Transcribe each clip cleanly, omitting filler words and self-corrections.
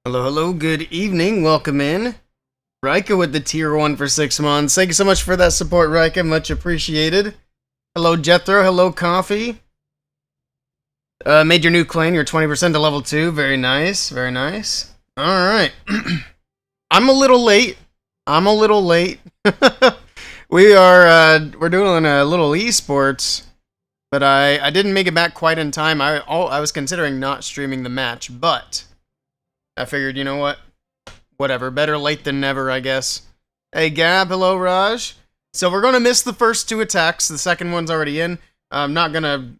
Hello, hello, good evening, welcome in. Rika with the tier 1 for 6 months. Thank you so much for that support, Rika, much appreciated. Hello, Jethro, hello, Coffee. Made your new clan, you're 20% to level 2, very nice, very nice. Alright. I'm a little late. We're doing a little esports, but I didn't make it back quite in time. I was considering not streaming the match, but I figured, you know what? Whatever. Better late than never, I guess. Hey, Gab. Hello, Raj. So we're going to miss the first 2 attacks. The second one's already in. I'm not going to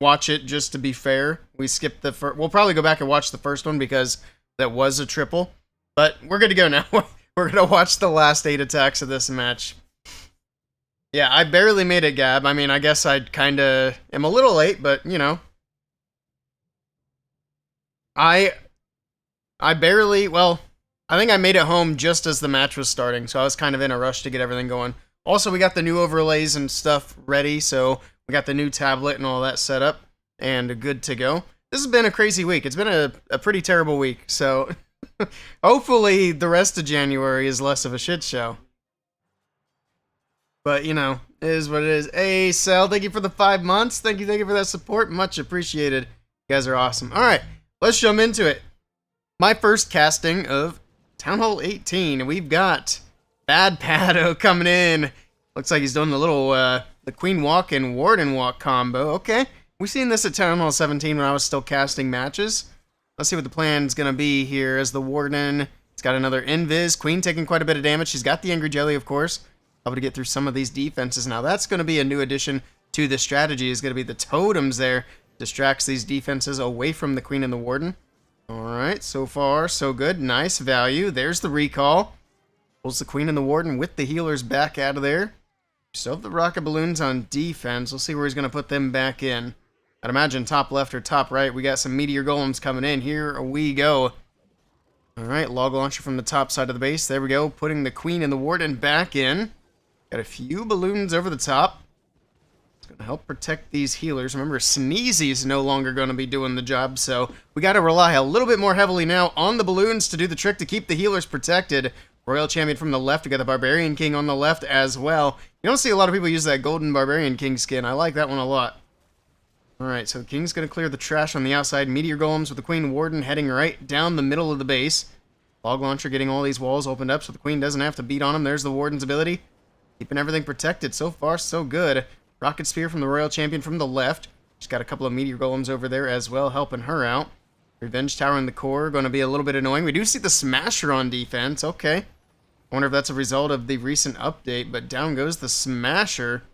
watch it just to be fair. We skipped the first. We'll probably go back and watch the first one because that was a triple. But we're good to go now. We're going to watch the last 8 attacks of this match. Yeah, I barely made it, Gab. I mean, I guess I kind of am a little late, but, you know. I barely, well, I think I made it home just as the match was starting, so I was kind of in a rush to get everything going. Also, we got the new overlays and stuff ready, so we got the new tablet and all that set up, and good to go. This has been a crazy week. It's been a pretty terrible week, so hopefully the rest of January is less of a shit show. But, you know, it is what it is. Hey, Sel, thank you for the 5 months. Thank you for that support. Much appreciated. You guys are awesome. Alright, let's jump into it. My first casting of Town Hall 18. We've got Bad Pado coming in. Looks like he's doing the little, the Queen Walk and Warden Walk combo. Okay. We've seen this at Town Hall 17 when I was still casting matches. Let's see what the plan's gonna be here as the Warden. He's got another Invis. Queen taking quite a bit of damage. She's got the Angry Jelly, of course. Able to get through some of these defenses. Now, that's gonna be a new addition to the strategy. Is gonna be the totems there. Distracts these defenses away from the Queen and the Warden. Alright, so far, so good. Nice value. There's the recall. Pulls the Queen and the Warden with the healers back out of there. Still have the rocket balloons on defense. We'll see where he's going to put them back in. I'd imagine top left or top right. We got some meteor golems coming in. Here we go. Alright, log launcher from the top side of the base. There we go. Putting the Queen and the Warden back in. Got a few balloons over the top. Gonna help protect these healers. Remember, Sneezy's no longer gonna be doing the job, so we gotta rely a little bit more heavily now on the balloons to do the trick to keep the healers protected. Royal Champion from the left. We got the Barbarian King on the left as well. You don't see a lot of people use that golden Barbarian King skin. I like that one a lot. Alright, so the King's gonna clear the trash on the outside. Meteor Golems with the Queen Warden heading right down the middle of the base. Log Launcher getting all these walls opened up so the Queen doesn't have to beat on them. There's the Warden's ability. Keeping everything protected. So far, so good. Rocket Spear from the Royal Champion from the left. She's got a couple of Meteor Golems over there as well, helping her out. Revenge Tower in the core, going to be a little bit annoying. We do see the Smasher on defense. Okay. I wonder if that's a result of the recent update, but down goes the Smasher.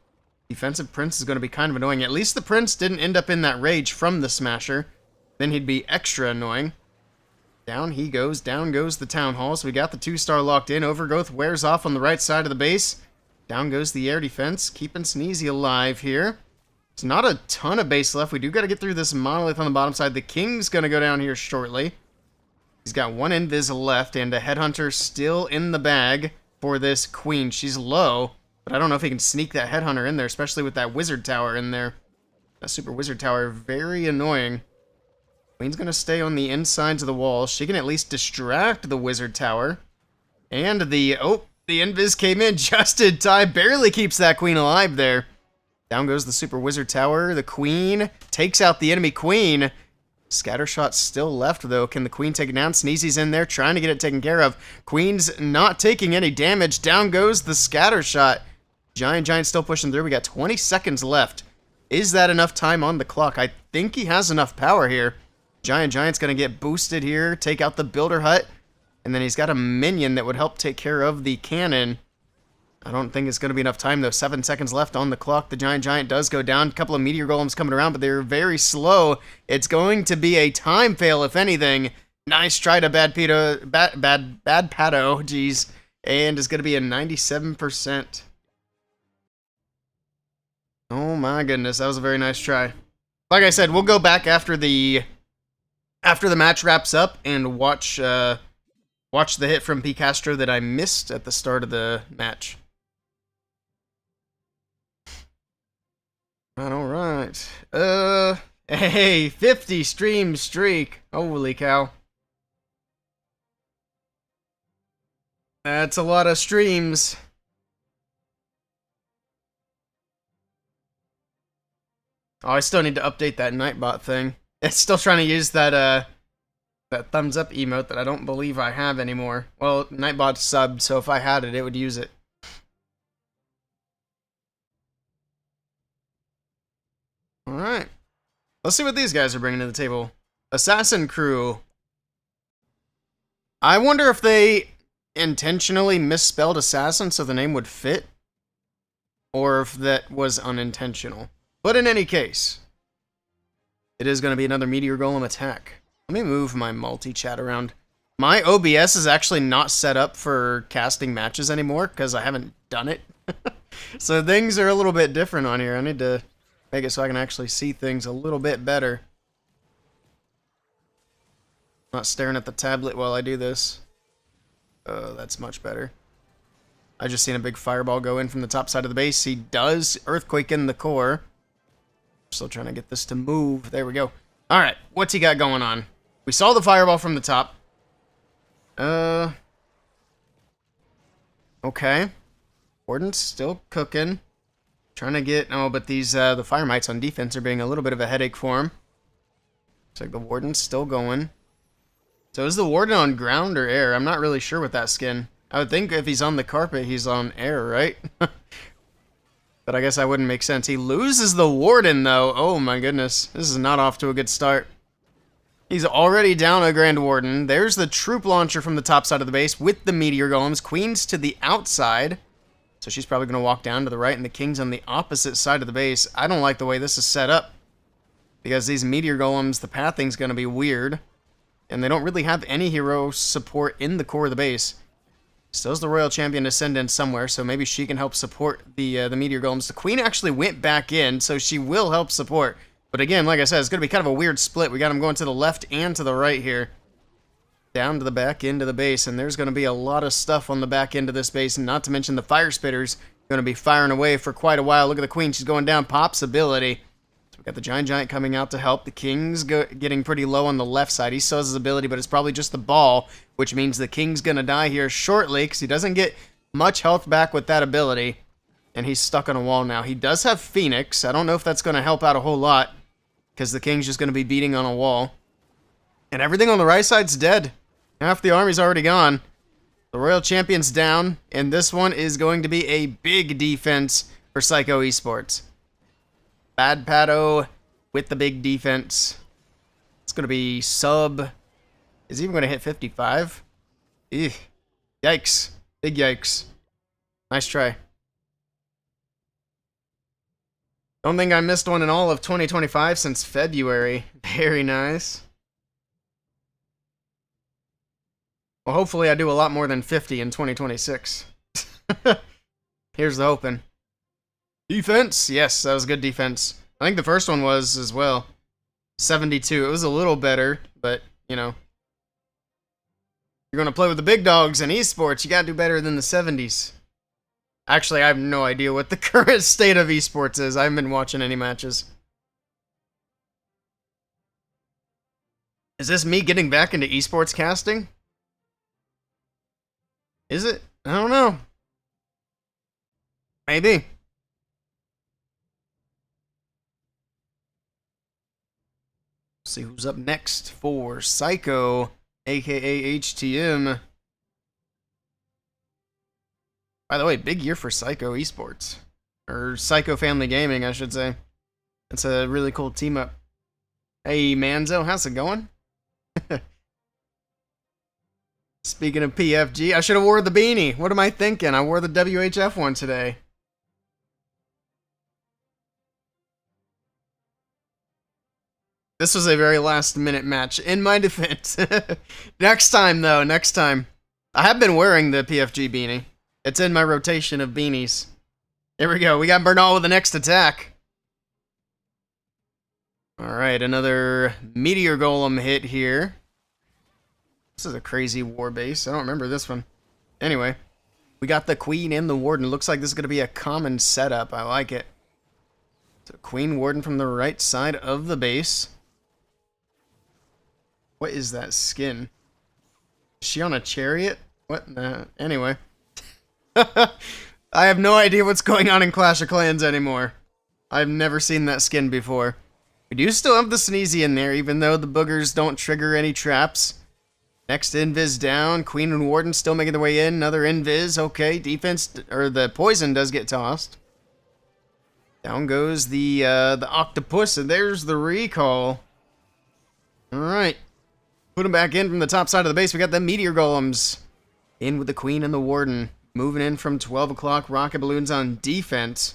Defensive Prince is going to be kind of annoying. At least the Prince didn't end up in that rage from the Smasher. Then he'd be extra annoying. Down goes the Town Hall. So we got the 2-star locked in. Overgrowth wears off on the right side of the base. Down goes the air defense, keeping Sneezy alive here. There's not a ton of base left. We do got to get through this monolith on the bottom side. The King's going to go down here shortly. He's got 1 Invis left and a Headhunter still in the bag for this Queen. She's low, but I don't know if he can sneak that Headhunter in there, especially with that Wizard Tower in there. That Super Wizard Tower, very annoying. Queen's going to stay on the insides of the wall. She can at least distract the Wizard Tower. And the... oh! The Invis came in just in time, barely keeps that Queen alive there. Down goes the Super Wizard Tower. The Queen takes out the enemy Queen. Scattershot still left, though. Can the Queen take it down? Sneezy's in there, trying to get it taken care of. Queen's not taking any damage. Down goes the Scattershot. Giant still pushing through. We got 20 seconds left. Is that enough time on the clock? I think he has enough power here. Giant's going to get boosted here, take out the Builder Hut. And then he's got a minion that would help take care of the cannon. I don't think it's going to be enough time, though. 7 seconds left on the clock. The Giant does go down. A couple of Meteor Golems coming around, but they're very slow. It's going to be a time fail, if anything. Nice try to Bad Pado, jeez. And it's going to be a 97%. Oh my goodness, that was a very nice try. Like I said, we'll go back after the match wraps up and watch the hit from P. Castro that I missed at the start of the match. Alright. Hey, 50 stream streak. Holy cow. That's a lot of streams. Oh, I still need to update that Nightbot thing. It's still trying to use that that thumbs up emote that I don't believe I have anymore. Well, Nightbot's subbed, so if I had it, it would use it. Alright. Let's see what these guys are bringing to the table. Assassin Crew. I wonder if they intentionally misspelled assassin so the name would fit, or if that was unintentional. But in any case, it is going to be another Meteor Golem attack. Let me move my multi-chat around. My OBS is actually not set up for casting matches anymore because I haven't done it. So things are a little bit different on here. I need to make it so I can actually see things a little bit better. Not staring at the tablet while I do this. Oh, that's much better. I just seen a big fireball go in from the top side of the base. He does earthquake in the core. Still trying to get this to move. There we go. Alright, what's he got going on? We saw the fireball from the top. Okay. Warden's still cooking. Trying to get... Oh, but these, the fire mites on defense are being a little bit of a headache for him. Looks like the Warden's still going. So is the Warden on ground or air? I'm not really sure with that skin. I would think if he's on the carpet, he's on air, right? But I guess that wouldn't make sense. He loses the Warden, though. Oh, my goodness. This is not off to a good start. He's already down a Grand Warden. There's the troop launcher from the top side of the base with the Meteor Golems. Queen's to the outside. So she's probably going to walk down to the right, and the King's on the opposite side of the base. I don't like the way this is set up, because these Meteor Golems, the pathing's going to be weird, and they don't really have any hero support in the core of the base. Still's the Royal Champion to send in somewhere, so maybe she can help support the Meteor Golems. The Queen actually went back in, so she will help support. But again, like I said, it's going to be kind of a weird split. We got them going to the left and to the right here. Down to the back end of the base, and there's going to be a lot of stuff on the back end of this base, and not to mention the Fire Spitters going to be firing away for quite a while. Look at the Queen. She's going down. Pop's ability. So we got the Giant coming out to help. The King's getting pretty low on the left side. He still has his ability, but it's probably just the ball, which means the King's going to die here shortly because he doesn't get much health back with that ability, and he's stuck on a wall now. He does have Phoenix. I don't know if that's going to help out a whole lot because the King's just going to be beating on a wall. And everything on the right side's dead. Half the army's already gone. The Royal Champion's down, and this one is going to be a big defense for Psycho Esports. Bad Pato with the big defense. It's going to be sub... Is he even going to hit 55? Eugh. Yikes. Big yikes. Nice try. Don't think I missed one in all of 2025 since February. Very nice. Well, hopefully I do a lot more than 50 in 2026. Here's the hoping. Defense? Yes, that was good defense. I think the first one was as well. 72. It was a little better, but, you know. You're going to play with the big dogs in esports, you got to do better than the 70s. Actually, I have no idea what the current state of esports is. I haven't been watching any matches. Is this me getting back into esports casting? Is it? I don't know. Maybe. See who's up next for Psycho, aka HTM. By the way, big year for Psycho Esports. Or Psycho Family Gaming, I should say. It's a really cool team up. Hey, Manzo, how's it going? Speaking of PFG, I should have wore the beanie. What am I thinking? I wore the WHF one today. This was a very last minute match, in my defense. Next time, though, next time. I have been wearing the PFG beanie. It's in my rotation of beanies. Here we go. We got Bernal with the next attack. Alright, another Meteor Golem hit here. This is a crazy war base. I don't remember this one. Anyway, we got the Queen and the Warden. Looks like this is going to be a common setup. I like it. So Queen Warden from the right side of the base. What is that skin? Is she on a chariot? What? Anyway. I have no idea what's going on in Clash of Clans anymore. I've never seen that skin before. We do still have the Sneezy in there, even though the boogers don't trigger any traps. Next invis down. Queen and Warden still making their way in. Another invis. Okay, defense, or the poison does get tossed. Down goes the octopus, and there's the recall. Alright. Put him back in from the top side of the base. We got the meteor golems. In with the Queen and the Warden. Moving in from 12 o'clock. Rocket balloons on defense.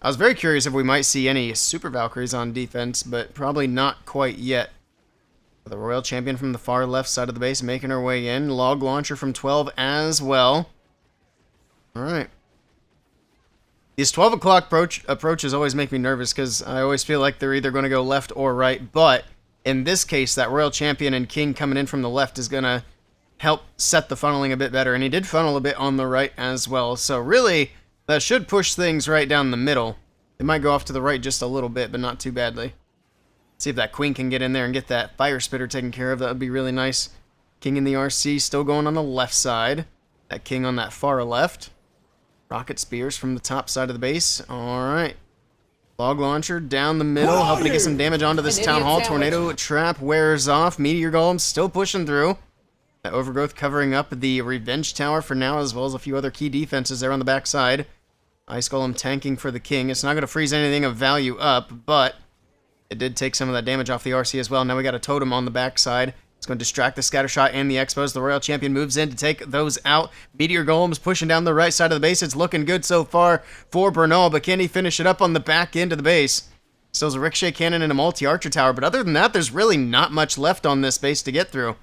I was very curious if we might see any Super Valkyries on defense, but probably not quite yet. The Royal Champion from the far left side of the base making her way in. Log Launcher from 12 as well. Alright. These 12 o'clock approaches always make me nervous because I always feel like they're either going to go left or right, but in this case, that Royal Champion and King coming in from the left is going to help set the funneling a bit better, and he did funnel a bit on the right as well, so really, that should push things right down the middle. It might go off to the right just a little bit, but not too badly. See if that Queen can get in there and get that Fire Spitter taken care of. That would be really nice. King in the RC still going on the left side. That King on that far left. Rocket Spears from the top side of the base. Alright. Log Launcher down the middle, helping to get some damage onto this Town Hall. Tornado Trap wears off. Meteor Golem still pushing through. That Overgrowth covering up the Revenge Tower for now, as well as a few other key defenses there on the back side. Ice Golem tanking for the King. It's not going to freeze anything of value up, but it did take some of that damage off the RC as well. Now we got a Totem on the backside. It's going to distract the Scattershot and the Expos. The Royal Champion moves in to take those out. Meteor Golem's pushing down the right side of the base. It's looking good so far for Bernal, but can he finish it up on the back end of the base? Still has a Ricochet Cannon and a Multi-Archer Tower, but other than that, there's really not much left on this base to get through.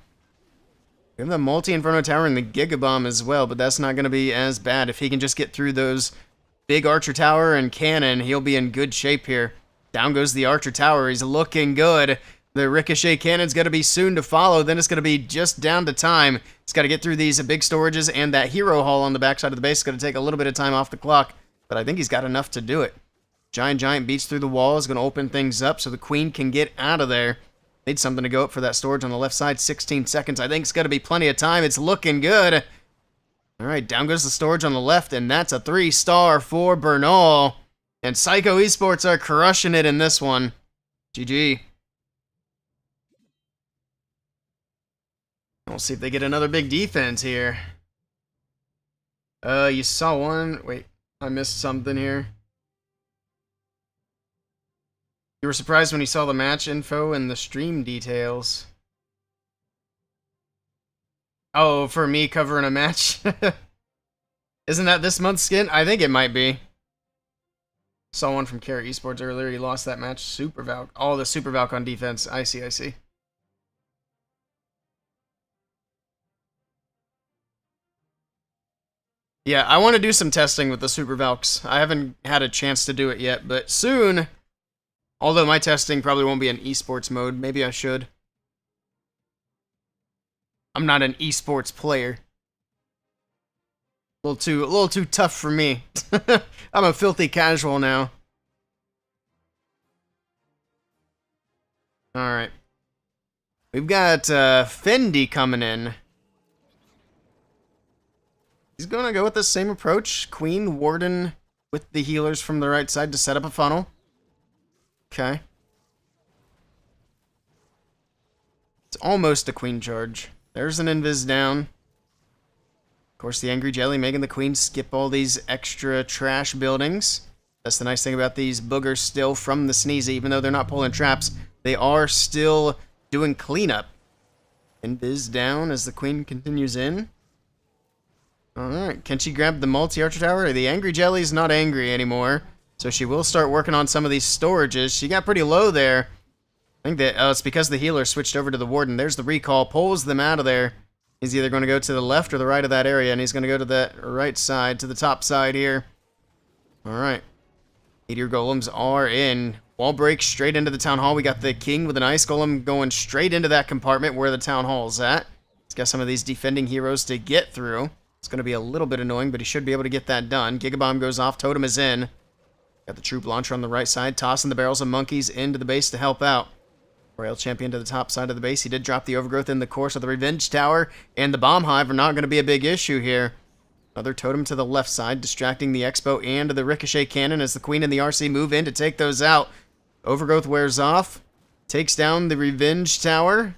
We have the Multi-Inferno Tower and the Giga Bomb as well, but that's not going to be as bad. If he can just get through those big Archer Tower and Cannon, he'll be in good shape here. Down goes the Archer Tower. He's looking good. The Ricochet Cannon's going to be soon to follow. Then it's going to be just down to time. It's got to get through these big storages, and that Hero Hall on the backside of the base is going to take a little bit of time off the clock, but I think he's got enough to do it. Giant beats through the wall. Is going to open things up so the Queen can get out of there. Need something to go up for that storage on the left side. 16 seconds. I think it's going to be plenty of time. It's looking good. All right, down goes the storage on the left, and that's a 3-star for Bernal. And Psycho Esports are crushing it in this one. GG. We'll see if they get another big defense here. You saw one. Wait, I missed something here. You were surprised when you saw the match info and the stream details. Oh, for me covering a match? Isn't that this month's skin? I think it might be. Saw one from Kara Esports earlier. He lost that match. Super Valk. Oh, the Super Valk on defense. I see. Yeah, I want to do some testing with the Super Valks. I haven't had a chance to do it yet, but soon. Although my testing probably won't be in esports mode. Maybe I should. I'm not an esports player. A little too tough for me. I'm a filthy casual now. Alright. We've got Fendi coming in. He's going to go with the same approach. Queen, Warden with the healers from the right side to set up a funnel. Okay. It's almost a Queen charge. There's an invis down. Of course, the Angry Jelly making the Queen skip all these extra trash buildings. That's the nice thing about these boogers still from the Sneezy. Even though they're not pulling traps, they are still doing cleanup. Invis down as the Queen continues in. Alright, can she grab the multi-archer tower? The Angry Jelly's not angry anymore, so she will start working on some of these storages. She got pretty low there. I think that it's because the healer switched over to the Warden. There's the recall, pulls them out of there. He's either going to go to the left or the right of that area, and he's going to go to the right side, to the top side here. Alright. Meteor Golems are in. Wall break straight into the Town Hall. We got the King with an Ice Golem going straight into that compartment where the Town Hall's at. He's got some of these defending heroes to get through. It's going to be a little bit annoying, but he should be able to get that done. Gigabomb goes off. Totem is in. Got the Troop Launcher on the right side, tossing the barrels of monkeys into the base to help out. Royal Champion to the top side of the base. He did drop the Overgrowth in the core, so the Revenge Tower and the Bomb Hive are not going to be a big issue here. Another totem to the left side, distracting the Expo and the Ricochet Cannon as the Queen and the RC move in to take those out. Overgrowth wears off, takes down the Revenge Tower.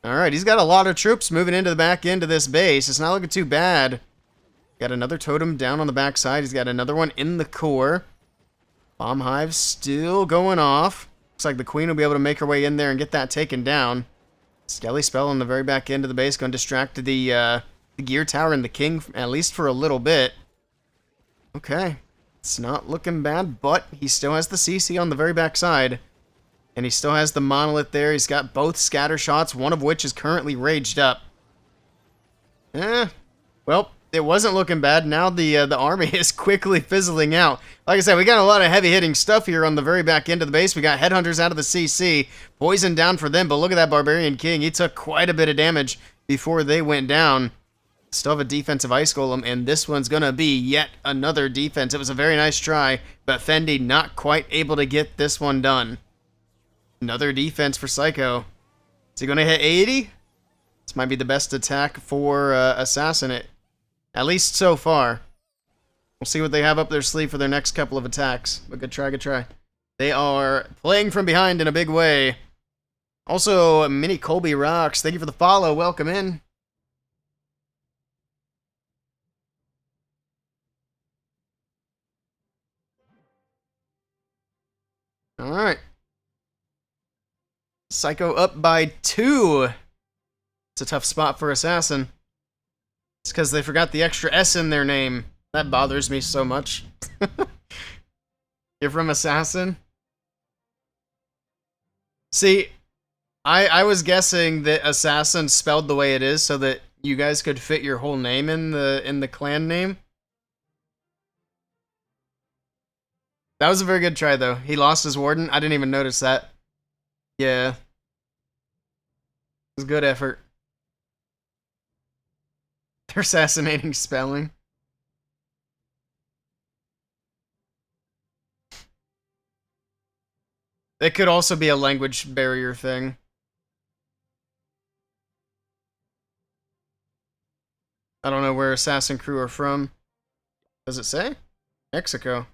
Alright, he's got a lot of troops moving into the back end of this base. It's not looking too bad. Got another totem down on the back side. He's got another one in the core. Bomb Hive still going off. Looks like the Queen will be able to make her way in there and get that taken down. Skelly Spell on the very back end of the base, going to distract the Gear Tower and the King, at least for a little bit. Okay. It's not looking bad, but he still has the CC on the very back side. And he still has the Monolith there. He's got both scatter shots, one of which is currently raged up. Well, it wasn't looking bad. Now the army is quickly fizzling out. Like I said, we got a lot of heavy-hitting stuff here on the very back end of the base. We got Headhunters out of the CC. Poison down for them, but look at that Barbarian King. He took quite a bit of damage before they went down. Still have a defensive Ice Golem, and this one's going to be yet another defense. It was a very nice try, but Fendi not quite able to get this one done. Another defense for Psycho. Is he going to hit 80? This might be the best attack for Assassinate. At least so far. We'll see what they have up their sleeve for their next couple of attacks. But good try, good try. They are playing from behind in a big way. Also, Mini Colby Rocks. Thank you for the follow. Welcome in. Alright. Psycho up by 2. It's a tough spot for Assassin. It's because they forgot the extra S in their name. That bothers me so much. You're from Assassin? See, I was guessing that Assassin spelled the way it is so that you guys could fit your whole name in the clan name. That was a very good try, though. He lost his Warden. I didn't even notice that. Yeah. It was good effort. They're assassinating spelling. It could also be a language barrier thing. I don't know where Assassin crew are from. Does it say? Mexico.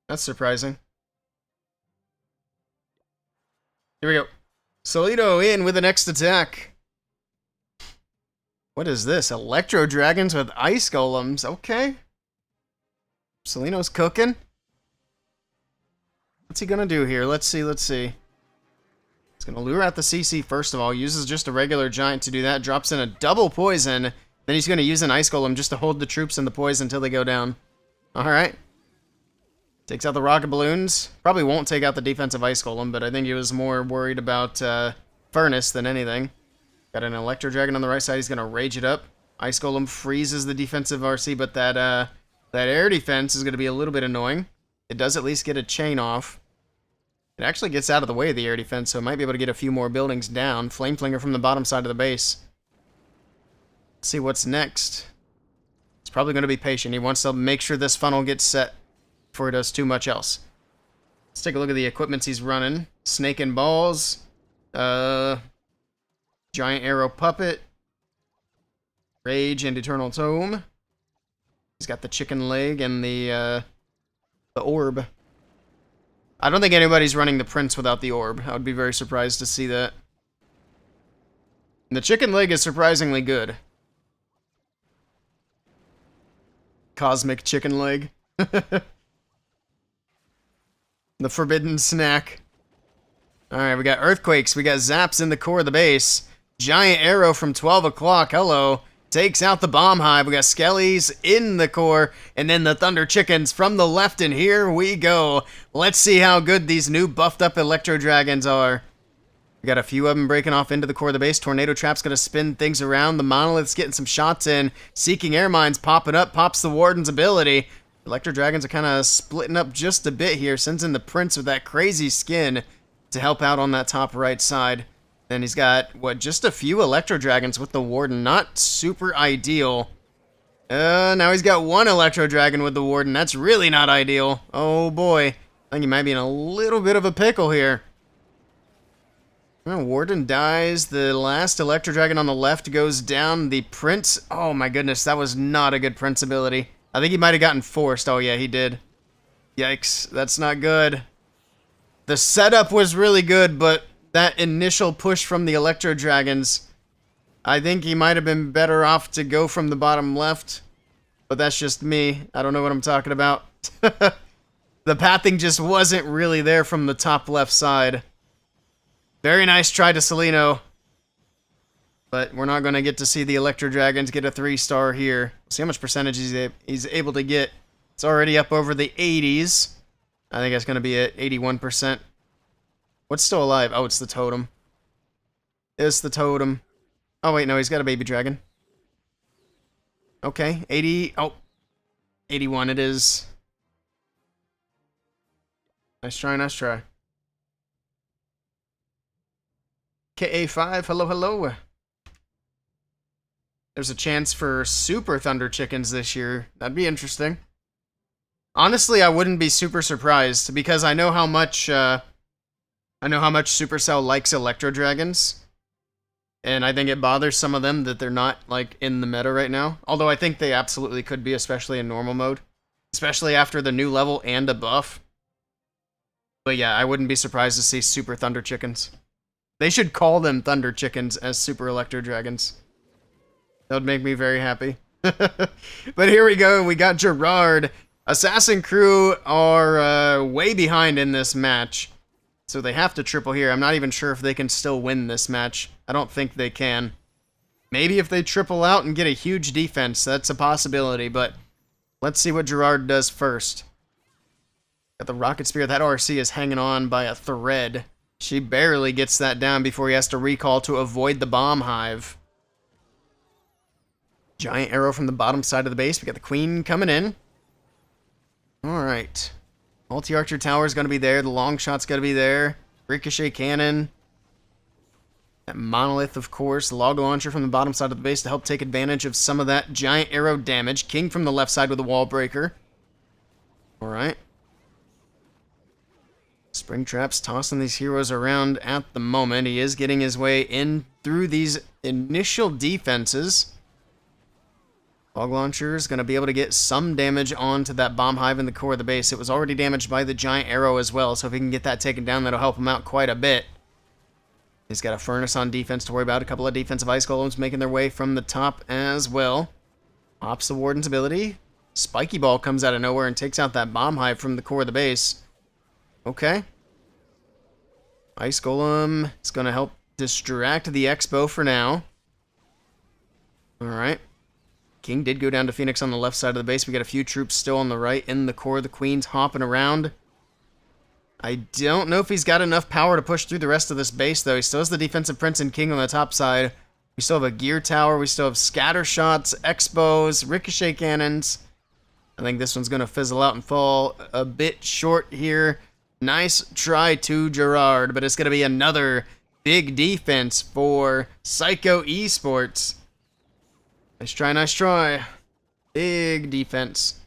That's surprising. Here we go. Solito in with the next attack. What is this? Electro Dragons with Ice Golems. Okay. Solino's cooking. What's he gonna do here? Let's see, let's see. He's gonna lure out the CC first of all. Uses just a regular giant to do that. Drops in a double poison. Then he's gonna use an Ice Golem just to hold the troops in the poison until they go down. Alright. Takes out the rocket balloons. Probably won't take out the defensive Ice Golem, but I think he was more worried about Furnace than anything. Got an Electro Dragon on the right side. He's going to rage it up. Ice Golem freezes the defensive RC, but that air defense is going to be a little bit annoying. It does at least get a chain off. It actually gets out of the way of the air defense, so it might be able to get a few more buildings down. Flame Flinger from the bottom side of the base. Let's see what's next. He's probably going to be patient. He wants to make sure this funnel gets set before he does too much else. Let's take a look at the equipments he's running. Snake and Balls. Giant Arrow Puppet. Rage and Eternal Tome. He's got the chicken leg and the orb. I don't think anybody's running the Prince without the orb. I would be very surprised to see that. And the chicken leg is surprisingly good. Cosmic chicken leg. The forbidden snack. Alright, we got Earthquakes. We got Zaps in the core of the base. Giant Arrow from 12 o'clock. Hello. Takes out the Bomb Hive. We got Skellies in the core. And then the Thunder Chickens from the left. And here we go. Let's see how good these new buffed up Electro Dragons are. We got a few of them breaking off into the core of the base. Tornado Trap's going to spin things around. The Monolith's getting some shots in. Seeking Air Mines popping up. Pops the Warden's ability. Electro Dragons are kind of splitting up just a bit here. Sends in the Prince with that crazy skin to help out on that top right side. Then he's got, what, just a few Electro Dragons with the Warden. Not super ideal. Now he's got one Electro Dragon with the Warden. That's really not ideal. Oh boy. I think he might be in a little bit of a pickle here. Well, Warden dies. The last Electro Dragon on the left goes down. The Prince... Oh my goodness, that was not a good Prince ability. I think he might have gotten forced. Oh yeah, he did. Yikes, that's not good. The setup was really good, but that initial push from the Electro Dragons, I think he might have been better off to go from the bottom left. But that's just me. I don't know what I'm talking about. The pathing just wasn't really there from the top left side. Very nice try to Celino. But we're not going to get to see the Electro Dragons get a 3-star here. See how much percentage he's able to get. It's already up over the 80s. I think it's going to be at 81%. What's still alive? Oh, it's the totem. It's the totem. Oh, wait, no, he's got a baby dragon. Okay, 80. Oh, 81 it is. Nice try, nice try. KA5, hello, hello. There's a chance for Super Thunder Chickens this year. That'd be interesting. Honestly, I wouldn't be super surprised because I know how much Supercell likes Electro Dragons. And I think it bothers some of them that they're not, like, in the meta right now. Although I think they absolutely could be, especially in normal mode. Especially after the new level and a buff. But yeah, I wouldn't be surprised to see Super Thunder Chickens. They should call them Thunder Chickens as Super Electro Dragons. That would make me very happy. But here we go, we got Gerard. Assassin crew are way behind in this match. So they have to triple here. I'm not even sure if they can still win this match. I don't think they can. Maybe if they triple out and get a huge defense, that's a possibility, but let's see what Gerard does first. Got the Rocket Spear. That RC is hanging on by a thread. She barely gets that down before he has to recall to avoid the bomb hive. Giant arrow from the bottom side of the base. We got the Queen coming in. Alright. Multi-Archer Tower is going to be there. The long shot's going to be there. Ricochet Cannon. That Monolith, of course. The Log Launcher from the bottom side of the base to help take advantage of some of that giant arrow damage. King from the left side with a Wall Breaker. Alright. Springtrap's tossing these heroes around at the moment. He is getting his way in through these initial defenses. Log Launcher is going to be able to get some damage onto that bomb hive in the core of the base. It was already damaged by the giant arrow as well, so if he can get that taken down, that'll help him out quite a bit. He's got a furnace on defense to worry about. A couple of defensive ice golems making their way from the top as well. Pops the Warden's ability. Spiky Ball comes out of nowhere and takes out that bomb hive from the core of the base. Okay. Ice Golem is going to help distract the Expo for now. Alright. King did go down to Phoenix on the left side of the base. We got a few troops still on the right in the core. The Queen's hopping around. I don't know if he's got enough power to push through the rest of this base, though. He still has the defensive Prince and King on the top side. We still have a Gear Tower. We still have Scatter Shots, Expos, Ricochet Cannons. I think this one's going to fizzle out and fall a bit short here. Nice try to Gerard, but it's going to be another big defense for Psycho Esports. Nice try, nice try. Big defense.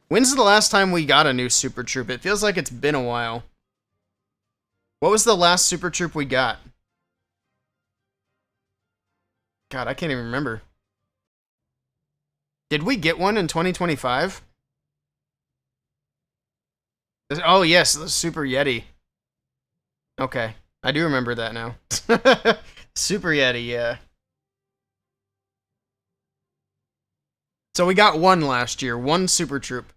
When's the last time we got a new Super Troop? It feels like it's been a while. What was the last Super Troop we got? God, I can't even remember. Did we get one in 2025? Oh, yes, the Super Yeti. Okay, I do remember that now. Super Yeti, yeah. So we got one last year, one Super Troop.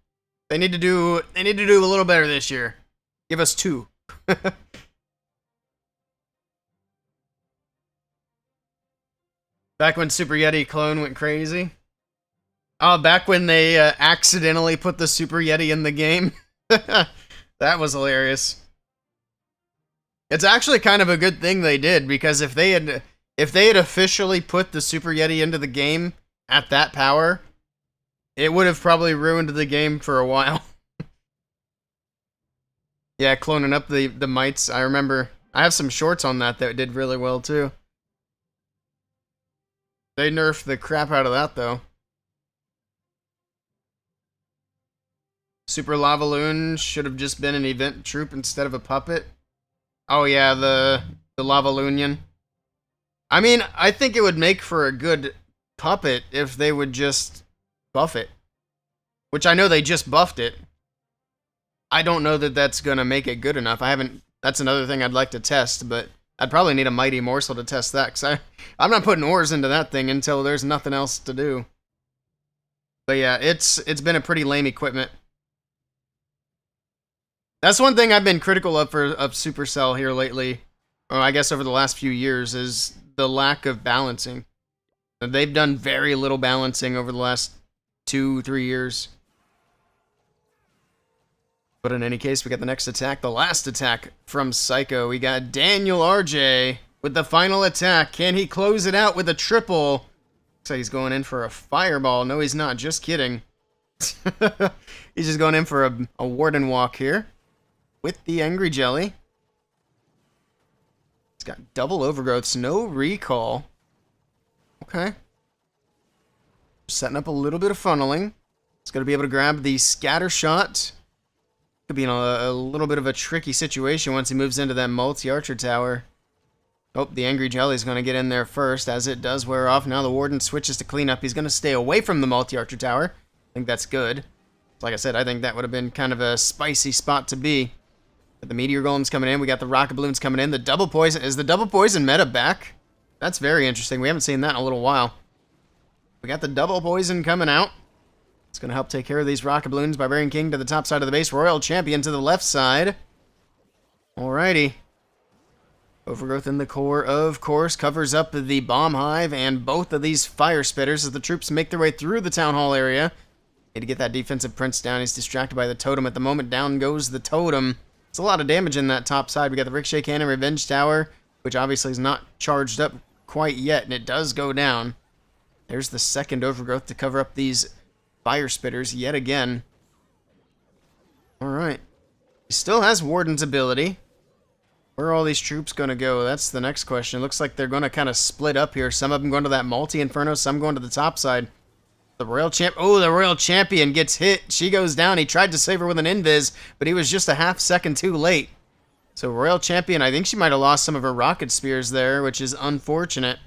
They need to do a little better this year. Give us two. Back when Super Yeti clone went crazy. Oh, back when they accidentally put the Super Yeti in the game. That was hilarious. It's actually kind of a good thing they did, because if they had officially put the Super Yeti into the game at that power, it would have probably ruined the game for a while. Yeah, cloning up the mites. I remember. I have some shorts on that did really well, too. They nerfed the crap out of that, though. Super Lavaloon should have just been an event troop instead of a puppet. Oh, yeah, the The Lavalunion. I mean, I think it would make for a good puppet if they would just buff it. Which I know they just buffed it. I don't know that that's going to make it good enough. I haven't... That's another thing I'd like to test, but I'd probably need a Mighty Morsel to test that, because I'm not putting ores into that thing until there's nothing else to do. But yeah, it's been a pretty lame equipment. That's one thing I've been critical of Supercell here lately, or I guess over the last few years, is the lack of balancing. They've done very little balancing over the last 2-3 years. But in any case, we got the next attack, the last attack from Psycho. We got Daniel RJ with the final attack. Can he close it out with a triple? Looks like he's going in for a fireball. No, he's not. Just kidding. He's just going in for a Warden walk here with the Angry Jelly. He's got double overgrowths, no recall. Okay. Setting up a little bit of funneling. He's going to be able to grab the scatter shot. Could be in a little bit of a tricky situation once he moves into that multi-archer tower. Oh, the Angry Jelly is going to get in there first, as it does wear off. Now the Warden switches to cleanup. He's going to stay away from the multi-archer tower. I think that's good. Like I said, I think that would have been kind of a spicy spot to be. But the Meteor Golem's coming in. We got the Rocket Balloons coming in. The Double Poison. Is the Double Poison meta back? That's very interesting. We haven't seen that in a little while. We got the Double Poison coming out. It's going to help take care of these Rocket Balloons. Barbarian King to the top side of the base. Royal Champion to the left side. Alrighty. Overgrowth in the core, of course, covers up the Bomb Hive and both of these Fire Spitters as the troops make their way through the Town Hall area. Need to get that defensive Prince down. He's distracted by the Totem at the moment. Down goes the Totem. It's a lot of damage in that top side. We got the Ricochet Cannon, Revenge Tower, which obviously is not charged up quite yet, and it does go down. There's the second Overgrowth to cover up these Fire Spitters yet again. Alright. He still has Warden's ability. Where are all these troops going to go? That's the next question. Looks like they're going to kind of split up here. Some of them going to that multi-inferno, some going to the top side. The Royal the Royal Champion gets hit. She goes down. He tried to save her with an invis, but he was just a half second too late. So Royal Champion, I think she might have lost some of her rocket spears there, which is unfortunate.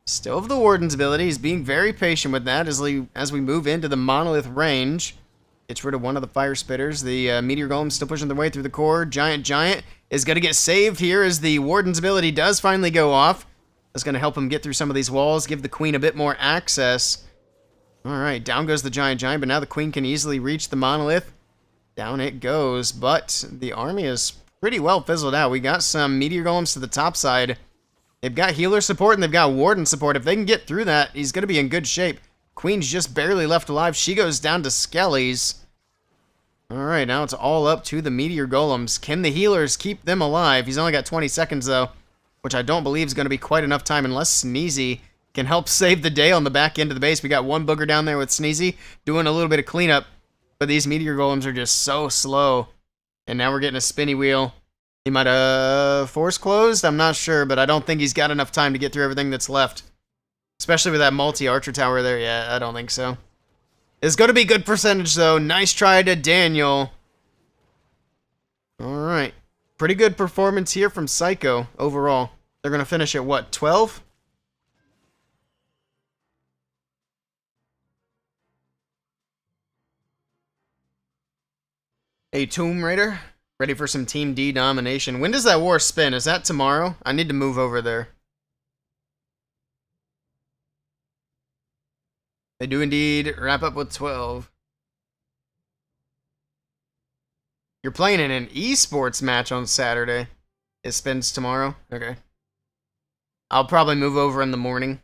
Still have the Warden's ability. He's being very patient with that as we move into the Monolith range. Gets rid of one of the Fire Spitters. The Meteor Golem still pushing their way through the core. Giant is going to get saved here as the Warden's ability does finally go off. That's going to help him get through some of these walls, give the Queen a bit more access. Alright, down goes the Giant, but now the Queen can easily reach the Monolith. Down it goes, but the army is pretty well fizzled out. We got some Meteor Golems to the top side. They've got healer support and they've got Warden support. If they can get through that, he's going to be in good shape. Queen's just barely left alive. She goes down to Skelly's. Alright, now it's all up to the Meteor Golems. Can the healers keep them alive? He's only got 20 seconds, though, which I don't believe is going to be quite enough time unless Sneezy can help save the day on the back end of the base. We got one booger down there with Sneezy doing a little bit of cleanup, but these Meteor Golems are just so slow. And now we're getting a spinny wheel. He might have force closed? I'm not sure, but I don't think he's got enough time to get through everything that's left. Especially with that multi-archer tower there. Yeah, I don't think so. It's going to be good percentage, though. Nice try to Daniel. Alright. Pretty good performance here from Psycho overall. They're going to finish at what, 12? A Tomb Raider. Ready for some Team D domination. When does that war spin? Is that tomorrow? I need to move over there. They do indeed wrap up with 12. You're playing in an esports match on Saturday. It spins tomorrow? Okay. I'll probably move over in the morning.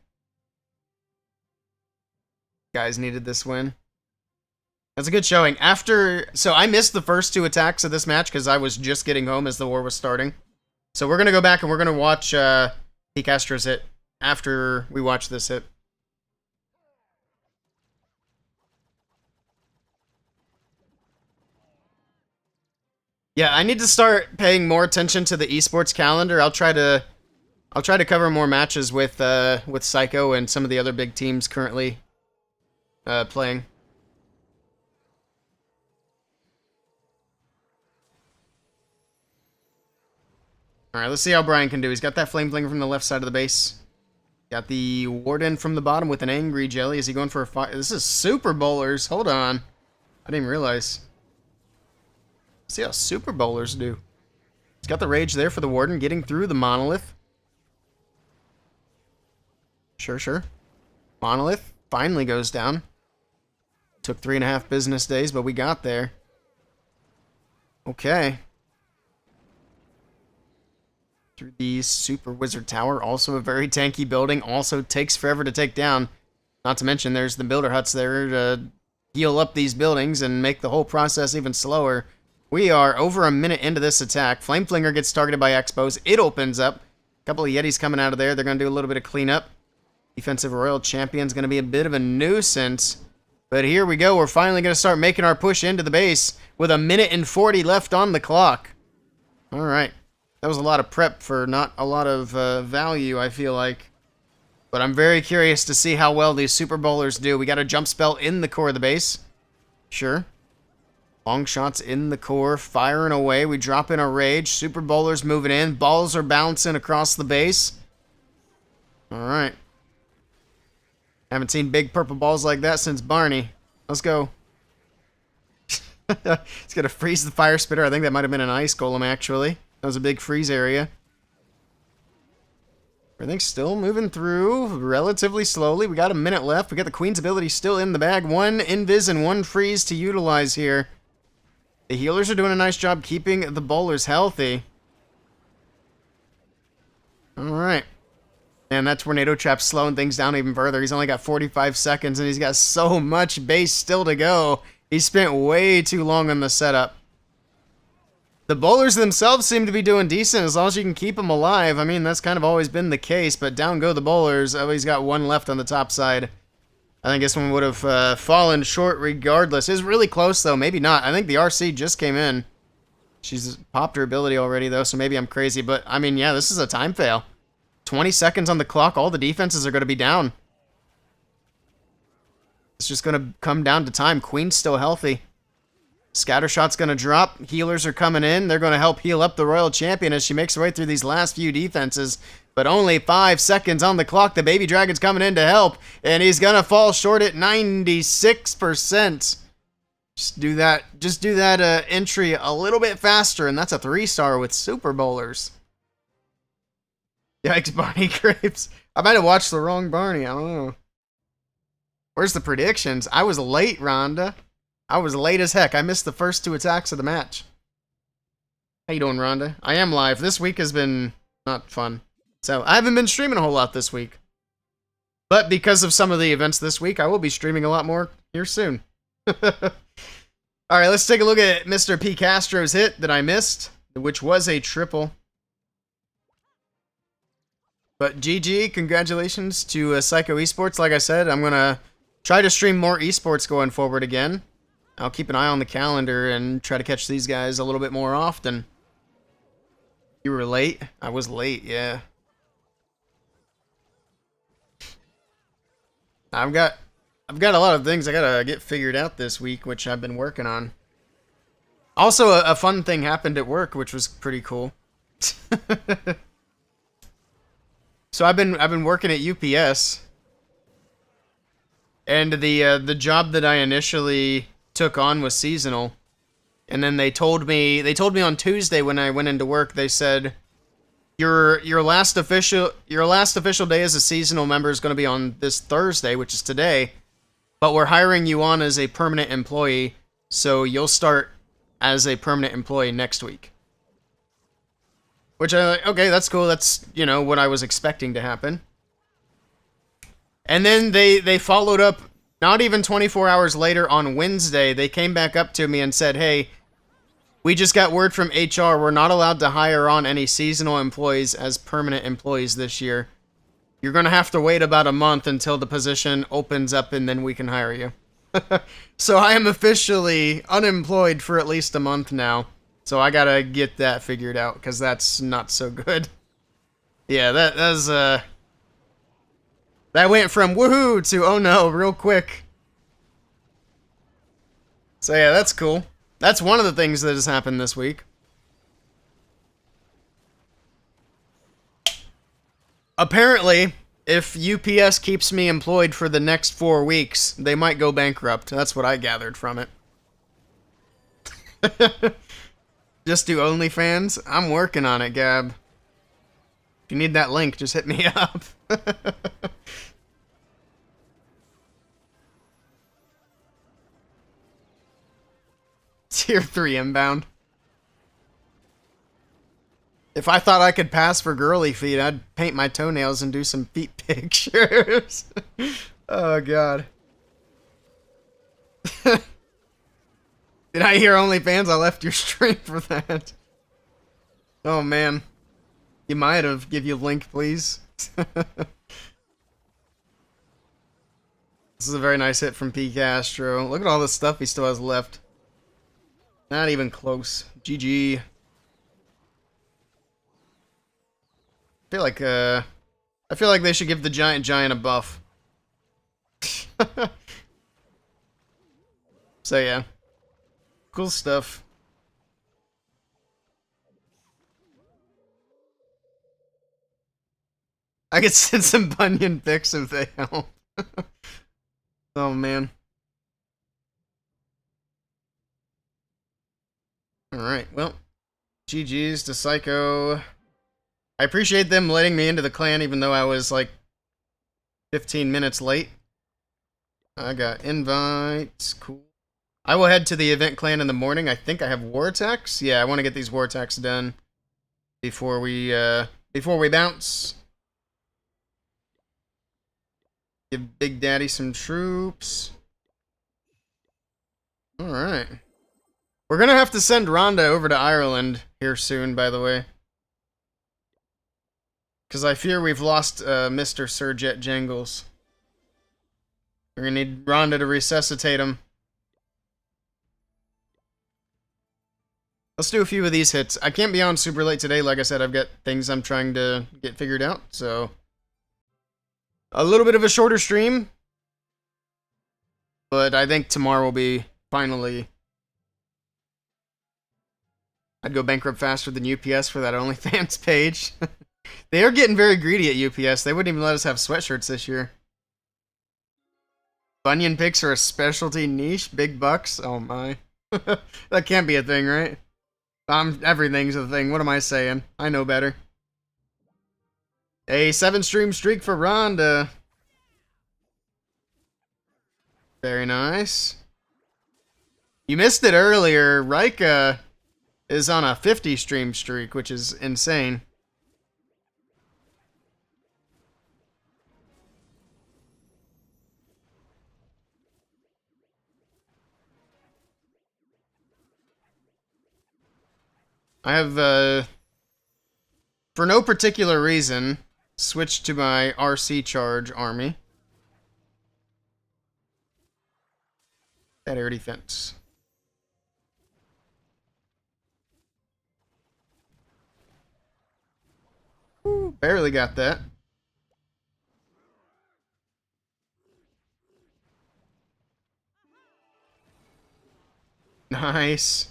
Guys needed this win. That's a good showing. So I missed the first two attacks of this match because I was just getting home as the war was starting. So we're going to go back and we're going to watch Peak Astra's hit after we watch this hit. Yeah, I need to start paying more attention to the esports calendar. I'll try to cover more matches with Psycho and some of the other big teams currently playing. Alright, let's see how Brian can do. He's got that flame flinger from the left side of the base. Got the Warden from the bottom with an Angry Jelly. Is he going for a fire? This is Super Bowlers. Hold on. I didn't even realize. Let's see how Super Bowlers do. He's got the Rage there for the Warden, getting through the Monolith. Sure. Monolith finally goes down. Took 3.5 business days, but we got there. Okay. Through the Super Wizard Tower, also a very tanky building, also takes forever to take down. Not to mention there's the builder huts there to heal up these buildings and make the whole process even slower. We are over a minute into this attack. Flame Flinger gets targeted by Expos. It opens up. A couple of Yetis coming out of there. They're going to do a little bit of cleanup. Defensive Royal Champion's going to be a bit of a nuisance. But here we go. We're finally going to start making our push into the base with a minute and 40 left on the clock. All right. That was a lot of prep for not a lot of value, I feel like. But I'm very curious to see how well these Super Bowlers do. We got a jump spell in the core of the base. Sure. Long shots in the core, firing away. We drop in a Rage. Super Bowlers moving in. Balls are bouncing across the base. All right. Haven't seen big purple balls like that since Barney. Let's go. He's going to freeze the Fire Spitter. I think that might have been an Ice Golem, actually. That was a big freeze area. Everything's still moving through relatively slowly. We got a minute left. We got the Queen's ability still in the bag. One Invis and one freeze to utilize here. The healers are doing a nice job keeping the bowlers healthy. Alright. And that Tornado Trap's slowing things down even further. He's only got 45 seconds and he's got so much base still to go. He spent way too long on the setup. The bowlers themselves seem to be doing decent as long as you can keep them alive. I mean, that's kind of always been the case, but down go the bowlers. Oh, he's got one left on the top side. I think this one would have fallen short regardless. It was really close, though. Maybe not. I think the RC just came in. She's popped her ability already, though, so maybe I'm crazy. But, I mean, yeah, this is a time fail. 20 seconds on the clock. All the defenses are going to be down. It's just going to come down to time. Queen's still healthy. Scattershot's going to drop. Healers are coming in. They're going to help heal up the Royal Champion as she makes her way through these last few defenses. But only 5 seconds on the clock. The Baby Dragon's coming in to help. And he's going to fall short at 96%. Just do that entry a little bit faster. And that's a 3-star with Super Bowlers. Yikes, Barney Grapes. I might have watched the wrong Barney. I don't know. Where's the predictions? I was late, Rhonda. I was late as heck. I missed the first 2 attacks of the match. How you doing, Rhonda? I am live. This week has been not fun. So, I haven't been streaming a whole lot this week. But because of some of the events this week, I will be streaming a lot more here soon. Alright, let's take a look at Mr. P. Castro's hit that I missed, which was a triple. But GG, congratulations to Psycho Esports. Like I said, I'm going to try to stream more esports going forward again. I'll keep an eye on the calendar and try to catch these guys a little bit more often. You were late? I was late, yeah. I've got a lot of things I gotta get figured out this week, which I've been working on. Also, a fun thing happened at work, which was pretty cool. So I've been working at UPS, and the job that I initially took on was seasonal, and then they told me on Tuesday when I went into work, they said your last official day as a seasonal member is going to be on this Thursday, which is today, but we're hiring you on as a permanent employee, so you'll start as a permanent employee next week. Which okay, that's cool. That's, you know, what I was expecting to happen. And then they followed up. Not even 24 hours later on Wednesday, they came back up to me and said, hey, we just got word from HR. We're not allowed to hire on any seasonal employees as permanent employees this year. You're going to have to wait about a month until the position opens up and then we can hire you. So I am officially unemployed for at least a month now. So I got to get that figured out because that's not so good. Yeah, that went from woohoo to oh no real quick. So yeah, that's cool. That's one of the things that has happened this week. Apparently, if UPS keeps me employed for the next 4 weeks, they might go bankrupt. That's what I gathered from it. Just do OnlyFans? I'm working on it, Gab. If you need that link, just hit me up. Tier 3 inbound. If I thought I could pass for girly feet, I'd paint my toenails and do some feet pictures. Oh, God. Did I hear OnlyFans? I left your stream for that. Oh, man. You might have. Give you a link, please. This is a very nice hit from P. Castro. Look at all the stuff he still has left. Not even close. GG. I feel like they should give the Giant a buff. So yeah. Cool stuff. I could send some Bunyan pics if they help. Oh man. Alright, well. GG's to Psycho. I appreciate them letting me into the clan even though I was like 15 minutes late. I got invites. Cool. I will head to the event clan in the morning. I think I have war attacks. Yeah, I want to get these war attacks done before we bounce. Give Big Daddy some troops. Alright. We're gonna have to send Rhonda over to Ireland here soon, by the way. Because I fear we've lost Mr. Sir Jet Jangles. We're gonna need Rhonda to resuscitate him. Let's do a few of these hits. I can't be on super late today. Like I said, I've got things I'm trying to get figured out. So, a little bit of a shorter stream. But I think tomorrow will be finally... I'd go bankrupt faster than UPS for that OnlyFans page. They are getting very greedy at UPS. They wouldn't even let us have sweatshirts this year. Bunyan pics are a specialty niche. Big bucks. Oh my. That can't be a thing, right? Everything's a thing. What am I saying? I know better. A 7-stream streak for Rhonda. Very nice. You missed it earlier. Rika is on a 50-stream streak, which is insane. I have, for no particular reason, switched to my RC charge army. That air defense. Ooh, barely got that. Nice.